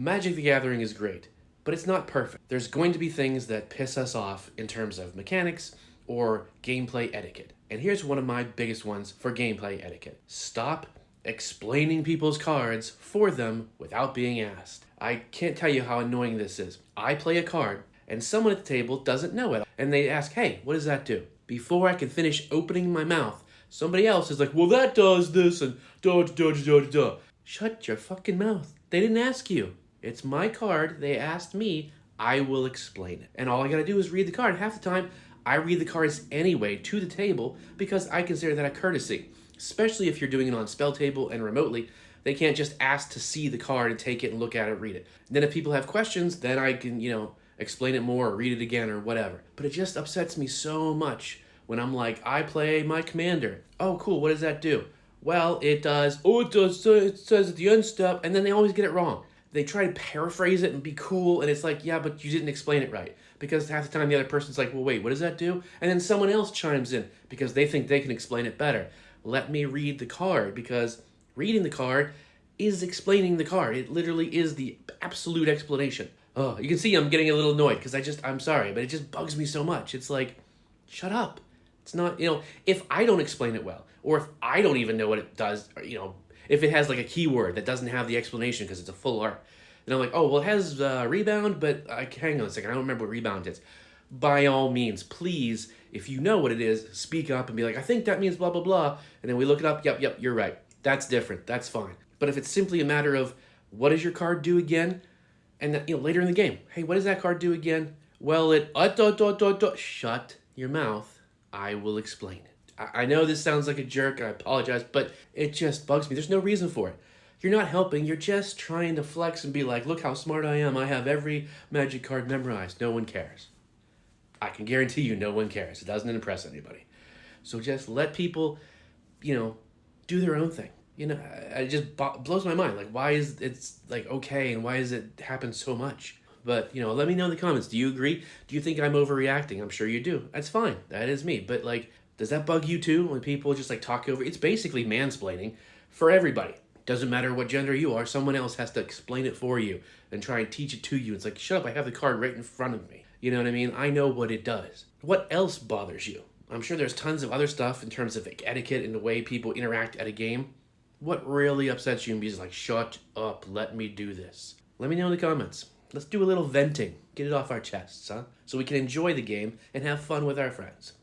Magic the Gathering is great, but it's not perfect. There's going to be things that piss us off in terms of mechanics or gameplay etiquette. And here's one of my biggest ones for gameplay etiquette. Stop explaining people's cards for them without being asked. I can't tell you how annoying this is. I play a card, and someone at the table doesn't know it, and they ask, hey, what does that do? Before I can finish opening my mouth, somebody else is like, well, that does this, and da da da da da. Shut your fucking mouth. They didn't ask you. It's my card. They asked me. I will explain it. And all I gotta do is read the card. Half the time, I read the cards anyway to the table because I consider that a courtesy. Especially if you're doing it on spell table and remotely. They can't just ask to see the card and take it and look at it and read it. And then if people have questions, then I can, explain it more or read it again or whatever. But it just upsets me so much when I'm like, I play my commander. Oh, cool, what does that do? Well, it does, it says at the end step, and then they always get it wrong. They try to paraphrase it and be cool, and it's like, yeah, but you didn't explain it right. Because half the time the other person's like, well, wait, what does that do? And then someone else chimes in because they think they can explain it better. Let me read the card, because reading the card is explaining the card. It literally is the absolute explanation. Oh, you can see I'm getting a little annoyed because I'm sorry, but it just bugs me so much. It's like, shut up. It's not, if I don't explain it well, or if I don't even know what it does, or, if it has like a keyword that doesn't have the explanation because it's a full art, then I'm like, oh, well, it has rebound, but hang on a second, I don't remember what rebound is. By all means, please, if you know what it is, speak up and be like, I think that means blah, blah, blah. And then we look it up. Yep, you're right. That's different. That's fine. But if it's simply a matter of, what does your card do again? And then, later in the game, hey, what does that card do again? Well, it, shut your mouth. I will explain it. I know this sounds like a jerk, I apologize, but it just bugs me. There's no reason for it. You're not helping, you're just trying to flex and be like, look how smart I am. I have every Magic card memorized. No one cares. I can guarantee you no one cares. It doesn't impress anybody. So just let people, do their own thing. It just blows my mind. Like, why is it's like okay, and why does it happen so much? But, let me know in the comments. Do you agree? Do you think I'm overreacting? I'm sure you do. That's fine. That is me. But, does that bug you too when people just, talk over? It's basically mansplaining for everybody. Doesn't matter what gender you are. Someone else has to explain it for you and try and teach it to you. It's like, shut up. I have the card right in front of me. You know what I mean? I know what it does. What else bothers you? I'm sure there's tons of other stuff in terms of etiquette and the way people interact at a game. What really upsets you and be just like, shut up, let me do this? Let me know in the comments. Let's do a little venting. Get it off our chests, huh? So we can enjoy the game and have fun with our friends.